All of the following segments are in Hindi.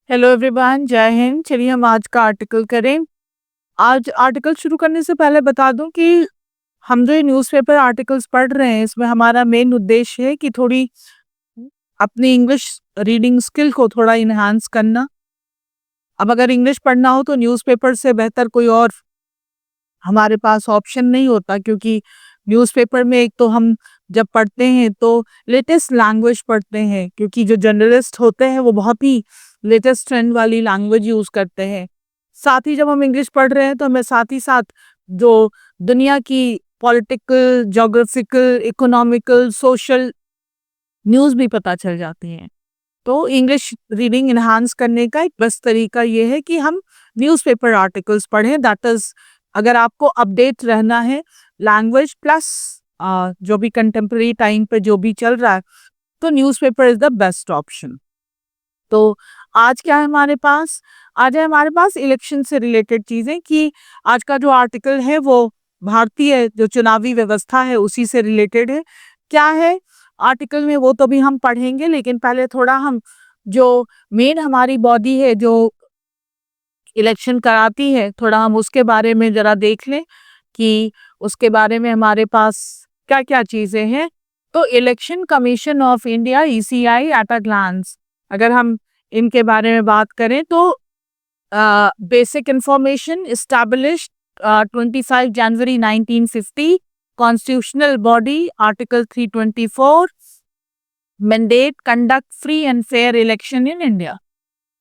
हेलो एवरीवन, जय हिंद। चलिए हम आज का आर्टिकल करें। आज आर्टिकल शुरू करने से पहले बता दूं कि हम जो ये न्यूज़पेपर आर्टिकल्स पढ़ रहे हैं इसमें हमारा मेन उद्देश्य है कि थोड़ी अपनी इंग्लिश रीडिंग स्किल को थोड़ा इन्हांस करना। अब अगर इंग्लिश पढ़ना हो तो न्यूज़पेपर से बेहतर कोई और हमारे पास ऑप्शन नहीं होता, क्योंकि न्यूज़पेपर में एक तो हम जब पढ़ते हैं तो लेटेस्ट लैंग्वेज पढ़ते हैं, क्योंकि जो जर्नलिस्ट होते हैं वो बहुत ही लेटेस्ट ट्रेंड वाली लैंग्वेज यूज़ करते हैं। साथ ही जब हम इंग्लिश पढ़ रहे हैं तो हमें साथ ही साथ जो दुनिया की political, geographical, economical, social news भी पता चल जाती हैं। तो इंग्लिश रीडिंग इन्हांस करने का एक बेस्ट तरीका ये है कि हम न्यूज़पेपर आर्टिकल्स पढ़ें। दैट इज, अगर आपको अपडेट रहना है लैंग्वेज प्लस जो भी कंटेम्प्रेरी टाइम पे जो भी चल रहा है, तो newspaper is the best option. तो आज क्या है हमारे पास? आज है हमारे पास इलेक्शन से रिलेटेड चीज़ें, कि आज का जो आर्टिकल है वो भारतीय जो चुनावी व्यवस्था है उसी से रिलेटेड है। क्या है आर्टिकल में वो तो भी हम पढ़ेंगे, लेकिन पहले थोड़ा हम जो मेन हमारी बॉडी है जो इलेक्शन कराती है, थोड़ा हम उसके बारे में जरा देख लें कि उसके बारे में हमारे पास क्या क्या चीज़ें हैं। तो election commission of India ECI at a glance, अगर हम इनके बारे में बात करें तो basic information, established 25 January 1950, constitutional body article 324, mandate conduct free and fair election in India.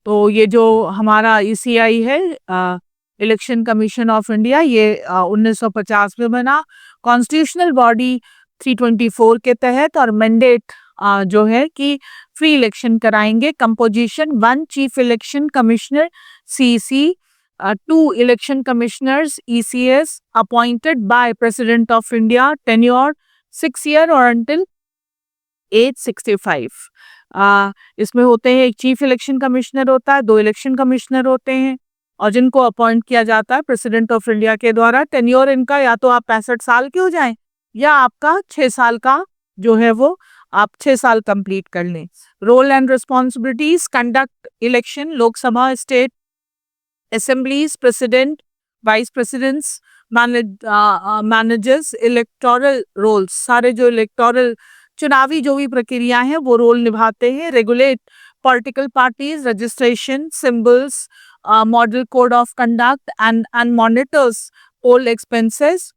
तो ये जो हमारा ECI है, इलेक्शन कमीशन ऑफ इंडिया, ये 1950 में बना, कॉन्स्टिट्यूशनल बॉडी 324 के तहत, और मैंडेट जो है कि फ्री इलेक्शन कराएंगे। Composition 1 chief election commissioner CC, 2 election commissioners ECS appointed by president of India, tenure 6 year और अंटिल एज 65। इसमें होते हैं, एक चीफ इलेक्शन कमिश्नर होता है, 2 इलेक्शन कमिश्नर होते हैं, और जिनको अपॉइंट किया जाता है प्रेसिडेंट ऑफ इंडिया के द्वारा। टेन्योर इनका या तो आप 65 साल के हो जाएं या आपका 6 साल का जो है वो आप 6 साल कंप्लीट कर लें। Role and responsibilities: conduct election, Lok Sabha, state assemblies, president, vice presidents, managers, electoral rolls, सारे जो इलेक्टोरल चुनावी जो भी प्रक्रिया है वो रोल निभाते हैं। Regulate political parties, registration, symbols, model code of conduct and monitors poll expenses,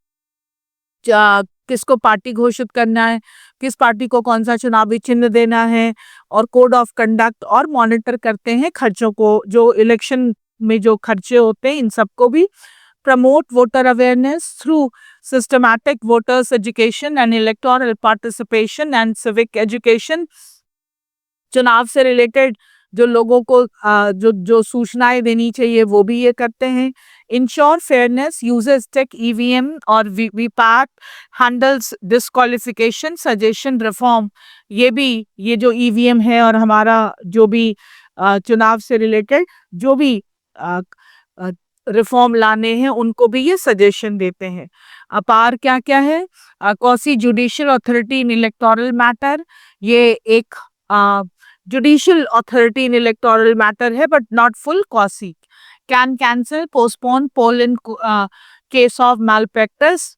किसको पार्टी घोषित करना है, किस पार्टी को कौन सा चुनावी चिन्ह देना है, और कोड ऑफ कंडक्ट, और मॉनिटर करते हैं खर्चों को, जो इलेक्शन में जो खर्चे होते हैं इन सबको भी। Promote voter awareness through systematic voters education and electoral participation and civic education, चुनाव से रिलेटेड जो लोगों को जो जो सूचनाएं देनी चाहिए वो भी ये करते हैं। Ensure fairness, uses tech EVM और VVPAT, handles disqualification, suggestion reform, ये भी, ये जो EVM है और हमारा जो भी चुनाव से रिलेटेड जो भी रिफॉर्म लाने हैं उनको भी ये सजेशन देते हैं। अपार क्या क्या है? Quasi judicial authority in electoral matter, ये एक judicial authority in electoral matter है but not full quasi. Can cancel, postpone poll in case of malpractice.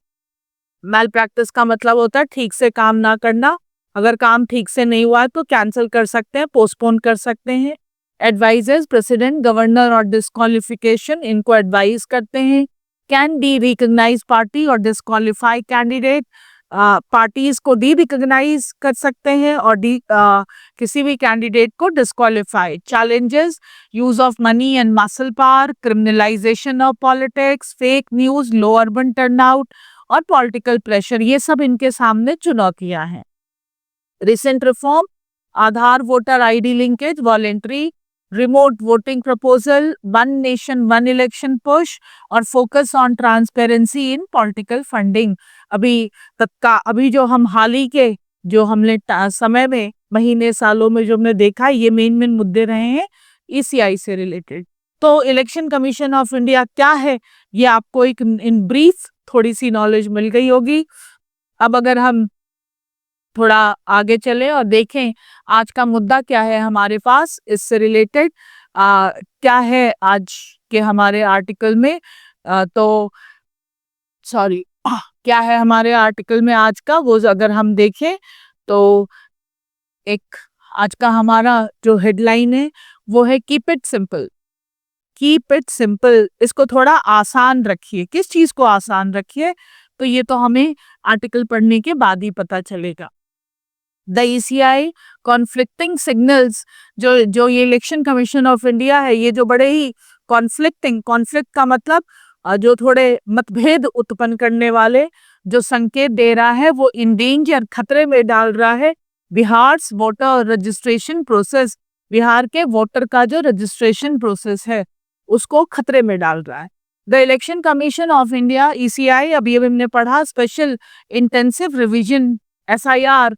Malpractice का मतलब होता है ठीक से काम ना करना, अगर काम ठीक से नहीं हुआ है तो कैंसिल कर सकते हैं, पोस्टपोन कर सकते हैं। एडवाइजर्स, प्रेसिडेंट, गवर्नर और डिस्क्वालिफिकेशन, इनको एडवाइज करते हैं। कैन डी रिकॉग्नाइज पार्टी और डिस्क्वालीफाई कैंडिडेट, पार्टीज को डी रिकॉग्नाइज कर सकते हैं और किसी भी कैंडिडेट को disqualify. Challenges: use of money and muscle power, criminalisation of politics, fake news, low urban turnout और पॉलिटिकल प्रेशर, ये सब इनके सामने चुनौतियां हैं। Recent reform: Aadhaar voter ID linkage, voluntary remote voting proposal, 1 nation 1 election push, और focus on transparency in political funding. अभी जो हम हाल ही के जो हमने समय में, महीने, सालों में जो हमने देखा, ये मेन मुद्दे रहे हैं ECI से रिलेटेड। तो इलेक्शन कमीशन ऑफ इंडिया क्या है, ये आपको एक इन ब्रीफ थोड़ी सी नॉलेज मिल गई होगी। अब अगर हम थोड़ा आगे चले और देखें आज का मुद्दा क्या है हमारे पास इससे रिलेटेड, क्या है आज के हमारे आर्टिकल में, तो सॉरी क्या है हमारे आर्टिकल में आज का, वो अगर हम देखें तो एक आज का हमारा जो हेडलाइन है वो है keep it simple. Keep it simple, इसको थोड़ा आसान रखिए। किस चीज को आसान रखिए, तो ये तो हमें आर्टिकल पढ़ने के बाद ही पता चलेगा। द ECI कॉन्फ्लिक्टिंग सिग्नल्स, जो ये इलेक्शन कमीशन ऑफ इंडिया है, ये जो बड़े ही कॉन्फ्लिक्ट का मतलब जो थोड़े मतभेद उत्पन्न करने वाले जो संकेत दे रहा है, वो इन डेंजर, खतरे में डाल रहा है Bihar voter registration process. Bihar के वोटर का जो रजिस्ट्रेशन प्रोसेस है उसको खतरे में डाल रहा है। The election commission of India ECI, अभी हमने पढ़ा, special intensive revision SIR,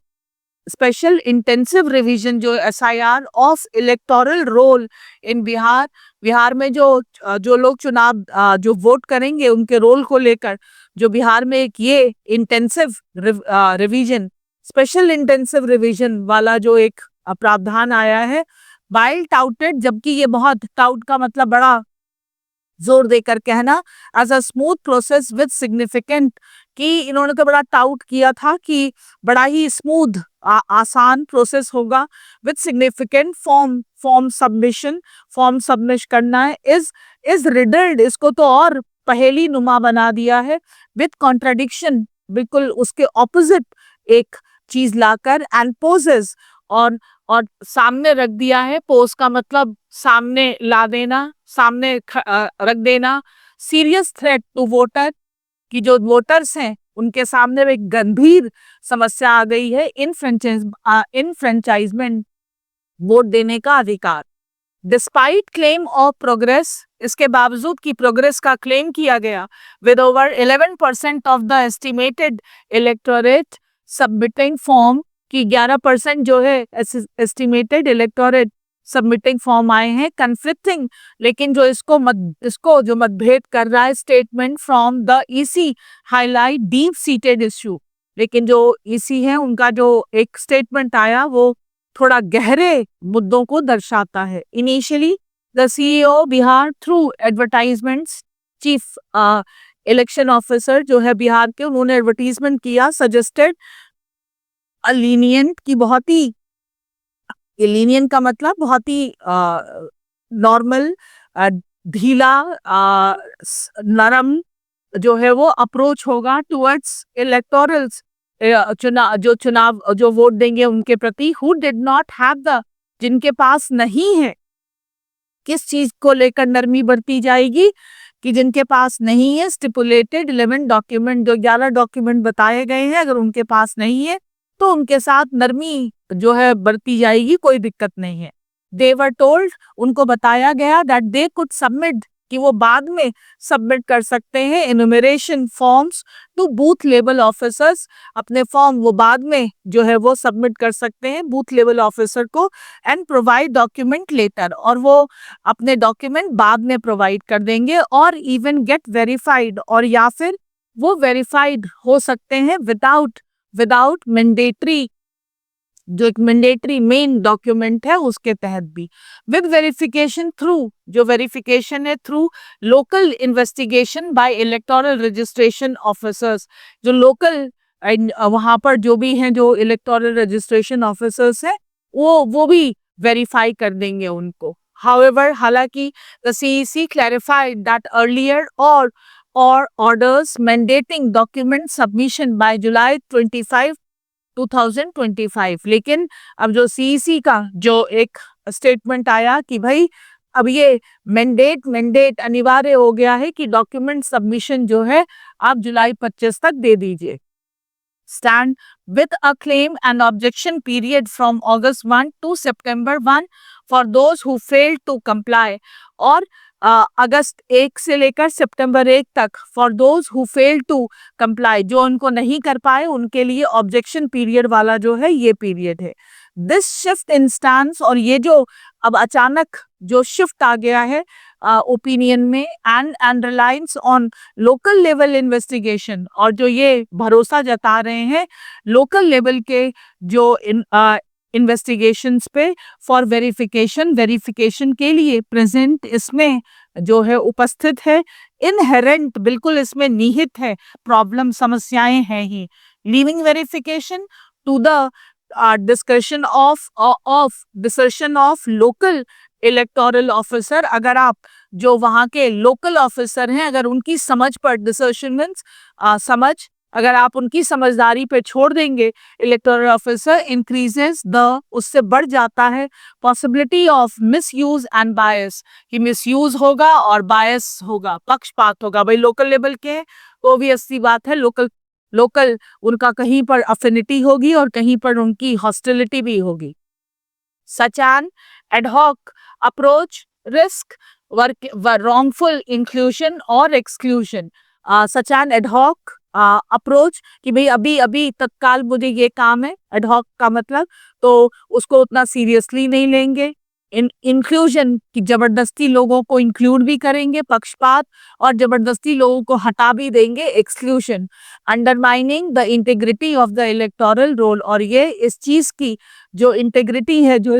special intensive revision जो SIR of electoral roll in Bihar. Bihar में जो लोग चुनाव जो वोट करेंगे उनके रोल को लेकर जो बिहार में एक ये intensive revision, special intensive revision वाला जो एक प्रावधान आया है, वाइल टाउटेड, जबकि ये बहुत, टाउट का मतलब बड़ा जोर देकर कहना, as a smooth process with significant, कि इन्होंने तो बड़ा टाउट किया था कि बड़ा ही स्मूथ आसान प्रोसेस होगा, विद सिग्निफिकेंट फॉर्म सबमिश करना है, इज रिडल्ड, इसको तो और पहेली नुमा बना दिया है, विद कॉन्ट्राडिक्शन, बिल्कुल उसके ऑपोजिट एक चीज लाकर, एंड पोजेस, और सामने रख दिया है। पोज का मतलब सामने ला देना, सामने रख देना। सीरियस थ्रेट टू वोटर, कि जो वोटर्स हैं उनके सामने एक गंभीर समस्या आ गई है, इनफ्रेंचाइजमेंट, वोट देने का अधिकार। डिस्पाइट क्लेम ऑफ प्रोग्रेस, इसके बावजूद कि प्रोग्रेस का क्लेम किया गया, with over 11% of the estimated electorate submitting form, कि 11% जो है एस्टिमेटेड इलेक्टोरेट सबमिटिंग फॉर्म आए हैं, कन्फ्लिक्टिंग, लेकिन जो इसको जो मतभेद कर रहा है, statement from the EC highlight deep seated issue, लेकिन जो EC है उनका जो एक स्टेटमेंट आया वो थोड़ा गहरे मुद्दों को दर्शाता है। Initially the CEO Bihar through advertisements, chief election officer जो है बिहार के, उन्होंने एडवर्टीजमेंट किया, सजेस्टेड लीनियंट, की बहुत ही, लीनियंट का मतलब बहुत ही नॉर्मल, ढीला, नरम जो है वो अप्रोच होगा टुवर्ड्स इलेक्टोरल्स, चुनाव जो वोट देंगे उनके प्रति, who did not have the, जिनके पास नहीं है, किस चीज को लेकर नरमी बरती जाएगी, कि जिनके पास नहीं है स्टिपुलेटेड 11 डॉक्यूमेंट, जो 11 डॉक्यूमेंट बताए गए हैं, अगर उनके पास नहीं है तो उनके साथ नरमी जो है बरती जाएगी, कोई दिक्कत नहीं है। दे वर टोल्ड, उनको बताया गया, दैट दे कुड सबमिट, कि वो बाद में सबमिट कर सकते हैं, enumeration forms to booth level officers, अपने फॉर्म वो बाद में जो है वो सबमिट कर सकते हैं बूथ लेवल ऑफिसर को, एंड प्रोवाइड डॉक्यूमेंट लेटर, और वो अपने डॉक्यूमेंट बाद में प्रोवाइड कर देंगे, और इवन गेट वेरीफाइड, और या फिर वो वेरीफाइड हो सकते हैं विदाउट मैंडेटरी, जो एक मैंडेटरी मेन डॉक्यूमेंट है उसके तहत भी, विद वेरिफिकेशन थ्रू, जो वेरिफिकेशन है through local investigation by electoral registration officers, जो लोकल वहां पर जो भी हैं जो इलेक्टोरल रजिस्ट्रेशन ऑफिसर्स हैं वो भी वेरीफाई कर देंगे उनको। हाउएवर, हालांकि the CEC clarified that earlier or orders mandating document submission by July 25, 2025, लेकिन अब जो CEC का जो एक स्टेटमेंट आया कि भाई अब ये मैंडेट अनिवार्य हो गया है कि डॉक्यूमेंट सबमिशन जो है आप जुलाई 25 तक दे दीजिए। stand with a claim and objection period from August 1 to September 1 for those who failed to comply, और अगस्त 1 से लेकर सितंबर 1 तक for those who fail to comply, जो उनको नहीं कर पाए उनके लिए ऑब्जेक्शन पीरियड वाला जो है ये पीरियड है। दिस शिफ्ट इन स्टैंस, और ये जो अब अचानक जो शिफ्ट आ गया है ओपिनियन में, and reliance on local level investigation, और जो ये भरोसा जता रहे हैं लोकल लेवल के जो इन्वेस्टिगेशंस पे फॉर वेरिफिकेशन के लिए प्रेजेंट इसमें जो है उपस्थित है, इनहेरेंट बिल्कुल इसमें निहित है, प्रॉब्लम समस्याएं हैं ही। Leaving verification to the discussion of local electoral officer, अगर आप जो वहां के लोकल ऑफिसर हैं अगर उनकी समझ पर डिसर्शन मीन्स समझ, अगर आप उनकी समझदारी पे छोड़ देंगे इलेक्टोरल ऑफिसर, इंक्रीजेस द, उससे बढ़ जाता है पॉसिबिलिटी ऑफ मिसयूज एंड बायस, कि मिसयूज होगा और बायस होगा, पक्षपात होगा। भाई लोकल लेवल के तो भी अच्छी बात है, लोकल उनका कहीं पर अफिनिटी होगी और कहीं पर उनकी हॉस्टिलिटी भी होगी। Such an ad hoc approach risk wrongful inclusion और exclusion, such an ad hoc approach कि भाई अभी अभी तत्काल मुझे ये काम है, एडहॉक का मतलब तो उसको उतना सीरियसली नहीं लेंगे। इंक्लूजन की जबरदस्ती लोगों को इंक्लूड भी करेंगे, पक्षपात, और जबरदस्ती लोगों को हटा भी देंगे, exclusion. Undermining the integrity of the electoral roll, और ये इस चीज की जो इंटेग्रिटी है, जो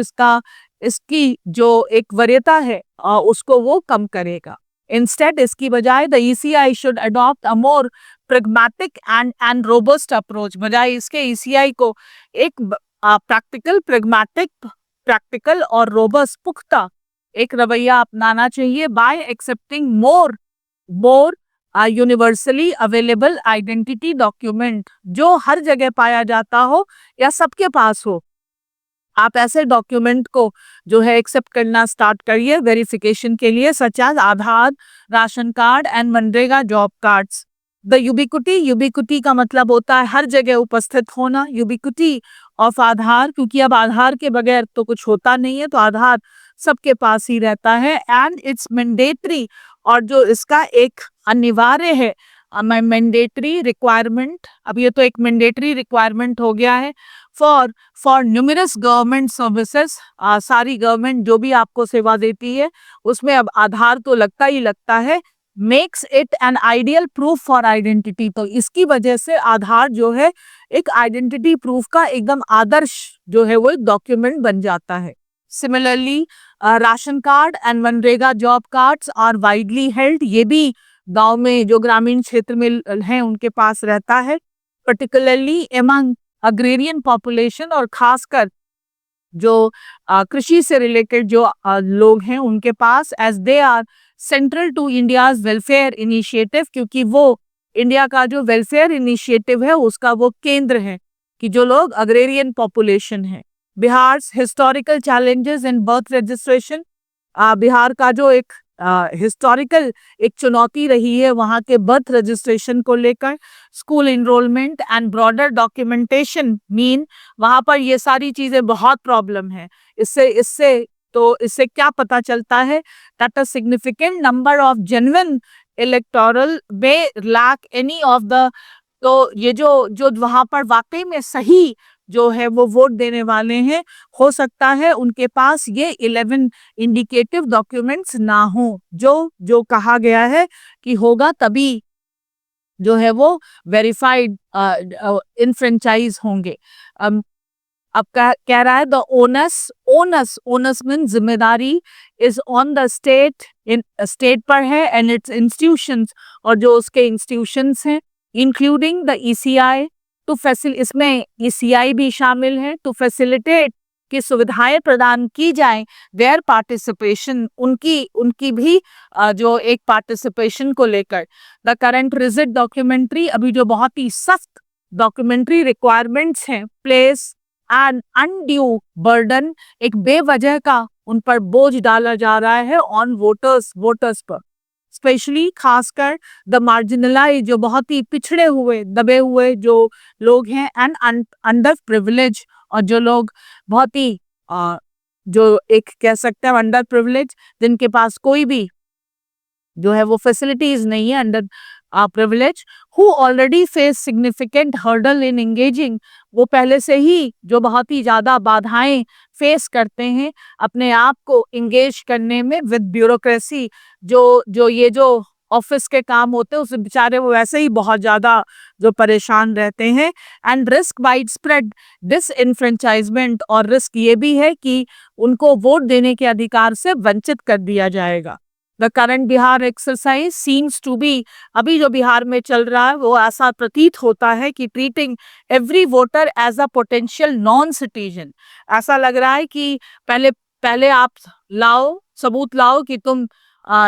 इसकी जो एक वरीयता है उसको वो कम करेगा। इंस्टेड इसकी बजाय the ECI should adopt a more pragmatic and robust approach, बजाय इसके ECI को एक प्रैक्टिकल, प्रैक्टिकल और रोबस्ट, पुख्ता एक रवैया अपनाना चाहिए। बाय एक्सेप्टिंग मोर यूनिवर्सली अवेलेबल आइडेंटिटी डॉक्यूमेंट, जो हर जगह पाया जाता हो या सबके पास हो, आप ऐसे डॉक्यूमेंट को जो है एक्सेप्ट करना स्टार्ट करिए वेरिफिकेशन के लिए, such as Aadhaar, ration card and मनरेगा जॉब कार्ड्स। द यूबिक्विटी का मतलब होता है हर जगह उपस्थित होना, यूबिक्विटी ऑफ आधार, क्योंकि अब आधार के बगैर तो कुछ होता नहीं है, तो आधार सबके पास ही रहता है। एंड इट्स मैंडेटरी, और जो इसका एक अनिवार्य है, मैंडेटरी रिक्वायरमेंट, अब ये तो एक मैंडेटरी रिक्वायरमेंट हो गया है फॉर न्यूमरस गवर्नमेंट सर्विसेज, सारी गवर्नमेंट जो भी आपको सेवा देती है उसमें अब आधार तो लगता ही लगता है। Makes it an ideal proof for identity, तो इसकी वजह से आधार जो है एक आइडेंटिटी प्रूफ का एकदम आदर्श जो है वो एक डॉक्यूमेंट बन जाता है। सिमिलरली राशन कार्ड एंड मनरेगा job cards are widely held, ये भी गांव में जो ग्रामीण क्षेत्र में हैं उनके पास रहता है, पर्टिकुलरली एमंग अग्रेरियन पॉपुलेशन, और खासकर जो कृषि से रिलेटेड जो लोग हैं उनके पास, as they are central to India's welfare initiative, क्योंकि वो इंडिया का जो वेलफेयर इनिशिएटिव है उसका वो केंद्र है, कि जो लोग अग्रेरियन पॉपुलेशन है। Bihar historical challenges in birth registration, Bihar का जो एक हिस्टोरिकल एक चुनौती रही है वहाँ के बर्थ रजिस्ट्रेशन को लेकर, school enrolment and broader documentation mean, वहाँ पर ये सारी चीज़ें बहुत प्रॉब्लम है। इससे क्या पता चलता है, that a significant number of genuine electoral में लैक एनी ऑफ द, तो ये जो वहाँ पर वाकई में सही जो है वो वोट देने वाले हैं, हो सकता है उनके पास ये 11 इंडिकेटिव डॉक्यूमेंट्स ना हो, जो कहा गया है कि होगा तभी जो है वो वेरीफाइड इनफ्रेंचाइज होंगे। अब कह रहा है द ओनस मीन जिम्मेदारी is on the state, state पर है, एंड इट्स इंस्टीट्यूशंस, और जो उसके इंस्टीट्यूशंस हैं, इंक्लूडिंग द ECI टू इसमें ECI भी शामिल है, टू फैसिलिटेट की सुविधाएं प्रदान की जाएं, देयर पार्टिसिपेशन, उनकी भी जो एक पार्टिसिपेशन को लेकर। द करंट रिजिड डॉक्यूमेंट्री, अभी जो बहुत ही सख्त डॉक्यूमेंट्री रिक्वायरमेंट्स हैं, प्लेस एंड अनड्यू बर्डन, एक बेवजह का उन पर बोझ डाला जा रहा है ऑन वोटर्स पर, स्पेशली खासकर द मार्जिनलाइज, जो बहुत ही पिछड़े हुए दबे हुए जो लोग हैं, एंड अंडर प्रिविलेज, और जो लोग बहुत ही जो एक कह सकते हैं अंडर प्रिविलेज, जिनके पास कोई भी जो है वो फैसिलिटीज नहीं है, under privilege, who already face significant hurdle in engaging, वो पहले से ही जो बहुत ही ज्यादा बाधाएं फेस करते हैं अपने आप को इंगेज करने में विद ब्यूरोक्रेसी, जो ऑफिस के काम होते हैं, उस बेचारे वो वैसे ही बहुत ज्यादा जो परेशान रहते हैं। And risk wide spread disenfranchisement, और रिस्क ये भी है कि उनको वोट देने के अधिकार से वंचित कर दिया जाएगा। The current Bihar exercise seems to be, अभी जो बिहार में चल रहा है वो ऐसा प्रतीत होता है कि treating every voter as a potential non citizen. ऐसा लग रहा है कि पहले पहले आप लाओ, सबूत लाओ कि तुम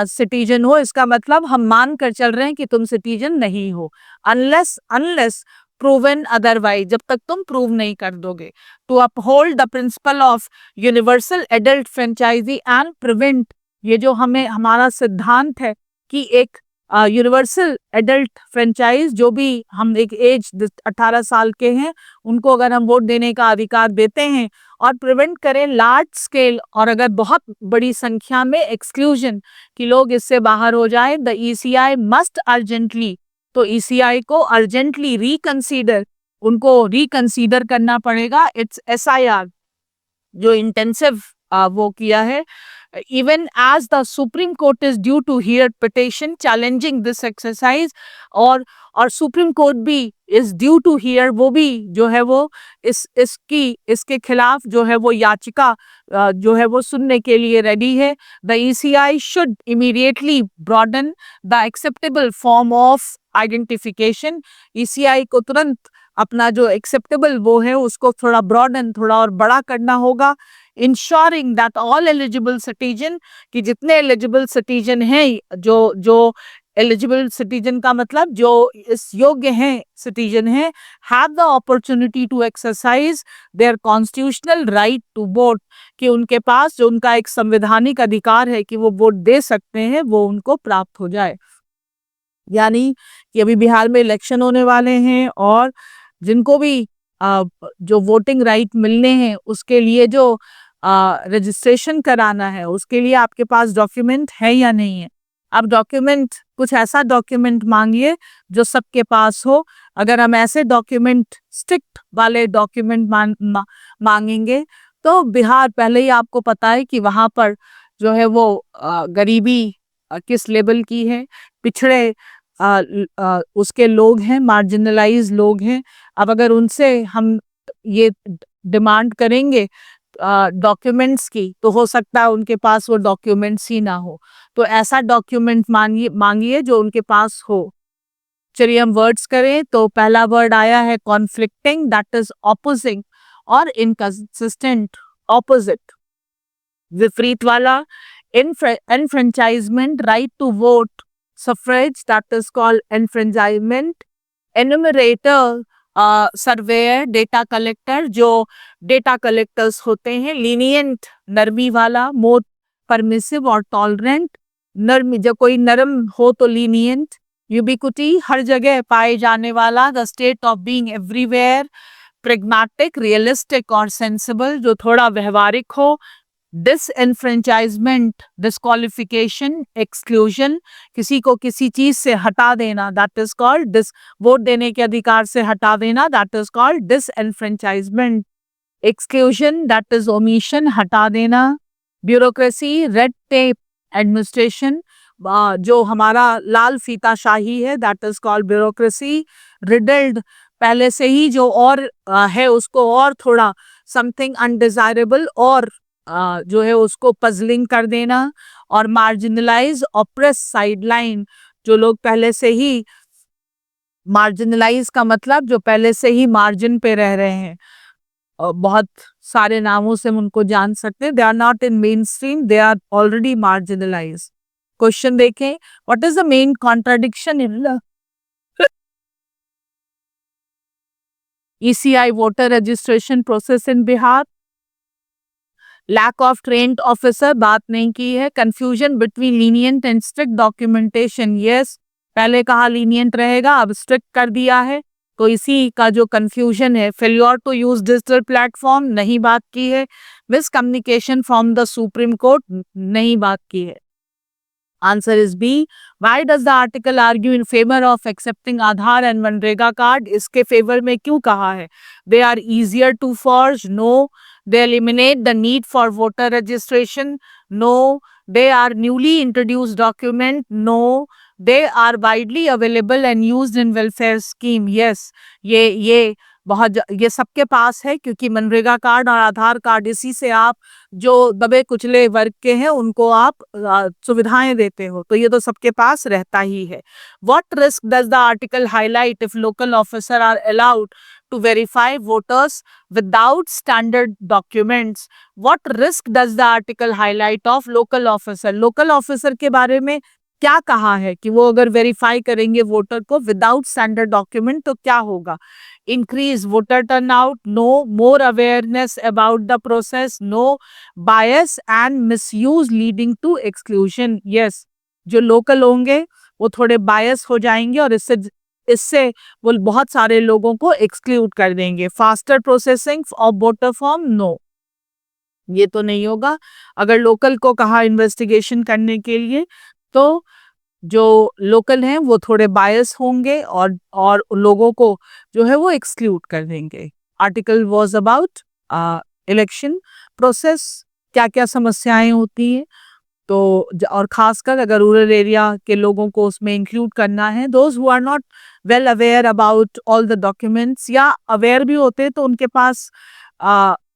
सिटीजन हो, इसका मतलब हम मान कर चल रहे हैं कि तुम सिटीजन नहीं हो, अनलेस अनलेस प्रूवन अदरवाइज, जब तक तुम प्रूव नहीं कर दोगे। To uphold the principle of universal adult franchise and prevent, ये जो हमें हमारा सिद्धांत है कि एक यूनिवर्सल एडल्ट फ्रेंचाइज, जो भी हम एक एज 18 साल के हैं उनको अगर हम वोट देने का अधिकार देते हैं, और प्रिवेंट करें लार्ज स्केल और अगर बहुत बड़ी संख्या में एक्सक्लूजन, कि लोग इससे बाहर हो जाए, द ईसीआई मस्ट अर्जेंटली, तो ईसीआई को अर्जेंटली रिकंसीडर, उनको रिकंसीडर करना पड़ेगा इट्स एसआईआर, जो इंटेंसिव वो किया है। Even as the Supreme Court is due to hear petition challenging this exercise, और सुप्रीम कोर्ट भी is due to hear, वो भी जो है वो इसके खिलाफ जो है वो याचिका जो है वो सुनने के लिए रेडी है। The ECI should immediately broaden the acceptable form of identification, ECI को तुरंत अपना जो एक्सेप्टेबल वो है उसको थोड़ा ब्रॉडन, थोड़ा और बड़ा करना होगा। Ensuring that all eligible citizen, कि जितने एलिजिबल सिटीजन हैं, जो एलिजिबल सिटीजन का मतलब जो इस योग्य हैं सिटीजन हैं, have the opportunity to exercise their constitutional right to vote, कि उनके पास जो उनका एक संवैधानिक अधिकार है कि वो वोट दे सकते हैं, वो उनको प्राप्त हो जाए। यानी कि अभी बिहार में इलेक्शन होने वाले हैं और जिनको भी जो वोटिंग राइट मिलने हैं उसके लिए जो रजिस्ट्रेशन कराना है, उसके लिए आपके पास डॉक्यूमेंट है या नहीं है। अब डॉक्यूमेंट, कुछ ऐसा डॉक्यूमेंट मांगिए जो सबके पास हो। अगर हम ऐसे डॉक्यूमेंट, स्ट्रिक्ट वाले डॉक्यूमेंट मांगेंगे तो बिहार, पहले ही आपको पता है कि वहाँ पर जो है वो गरीबी किस लेवल की है, पिछड़े उसके लोग हैं, मार्जिनलाइज लोग हैं। अब अगर उनसे हम ये डिमांड करेंगे डॉक्यूमेंट्स की, तो हो सकता है उनके पास वो डॉक्यूमेंट्स ही ना हो। तो ऐसा डॉक्यूमेंट मांगिए जो उनके पास हो। चलिए हम वर्ड्स करें, तो पहला वर्ड आया है कॉन्फ्लिक्टिंग, दैट इज ऑपोजिंग और इनकंसिस्टेंट, ऑपोजिट। विपरीत वाला enfranchisement, right to vote, suffrage, that is called enfranchisement. Enumerator, surveyor, data collector, जो data collectors होते हैं। lenient, नरमी वाला, more permissive और tolerant, नरमी, जब कोई नरम हो तो lenient। ubiquity, हर जगह पाए जाने वाला, the state of being everywhere। pragmatic, realistic और sensible, जो थोड़ा व्यवहारिक हो। डिसएनफ्रेंचाइजमेंट, डिस्क्वालिफिकेशन, एक्सक्लूजन, किसी को किसी चीज से हटा देना, दैट इज कॉल्ड वोट देने के अधिकार से हटा देना, that is called disenfranchisement. Exclusion, that is omission, हटा देना। ब्यूरोक्रेसी, रेड टेप एडमिनिस्ट्रेशन, जो हमारा लाल फीताशाही है, that is called bureaucracy. Riddled, पहले से ही जो और है उसको और थोड़ा समथिंग अनडिजायरेबल और जो है उसको पजलिंग कर देना। और मार्जिनलाइज, ऑप्रेस, साइडलाइन, जो लोग पहले से ही, मार्जिनलाइज का मतलब जो पहले से ही मार्जिन पे रह रहे हैं, बहुत सारे नामों से हम उनको जान सकते हैं। They are not in mainstream, they are already marginalise. Question देखें, what is the main contradiction in ECI voter registration process in Bihar? Lack of trained officer, बात नहीं की है। Confusion between lenient and strict documentation, yes, पहले कहा लीनियंट रहेगा, अब स्ट्रिक्ट कर दिया है, तो इसी का जो कंफ्यूजन है। Failure to use digital platform, नहीं बात की है। Miscommunication from the supreme court, नहीं बात की है। Answer is B. Why does the article argue in favor of accepting Aadhaar and Manrega card? इसके फेवर में क्यों कहा है? They are easier to forge. No. They eliminate the need for voter registration. No. they are newly introduced document, no, they are widely available and used in welfare scheme, yes, ये ये सबके पास है, क्योंकि मनरेगा कार्ड और आधार कार्ड, इसी से आप जो दबे कुचले वर्ग के हैं उनको आप सुविधाएं देते हो, तो ये तो सबके पास रहता ही है. What risk does the article highlight if local officer are allowed to verify voters without standard documents? What risk does the article highlight of local officer? Local officer के बारे में क्या कहा है कि वो अगर वेरीफाई करेंगे वोटर को विदाउट स्टैंडर्ड डॉक्यूमेंट तो क्या होगा? Increase voter turnout, no. More awareness about the process, no. Bias and misuse leading to exclusion, yes. जो लोकल होंगे वो थोड़े बायस हो जाएंगे और इससे वो बहुत सारे लोगों को एक्सक्लूड कर देंगे. Faster processing of voter form, no, ये तो नहीं होगा. अगर लोकल को कहा इन्वेस्टिगेशन करने के लिए तो जो लोकल हैं वो थोड़े बायस होंगे और लोगों को जो है वो एक्सक्लूड कर देंगे. Article was about election process, क्या क्या समस्याएं होती हैं, तो और खासकर अगर रूरल एरिया के लोगों को उसमें इंक्लूड करना है, those who are not well aware about all the documents, या अवेयर भी होते तो उनके पास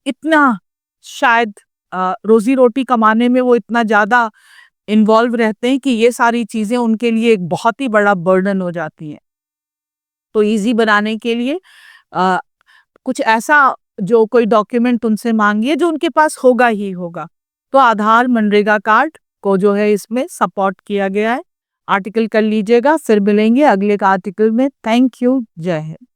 इतना शायद रोजी रोटी कमाने में वो इतना ज़्यादा इन्वॉल्व रहते हैं कि ये सारी चीज़ें उनके लिए एक बहुत ही बड़ा बर्डन हो जाती हैं. तो इजी बनाने के लिए कुछ ऐसा जो कोई डॉक्यूमेंट उनसे मांगिए जो उनके पास होगा ही होगा. तो आधार, मनरेगा कार्ड को जो है इसमें सपोर्ट किया गया है. आर्टिकल कर लीजिएगा, फिर मिलेंगे अगले आर्टिकल में. Thank you. जय हिंद.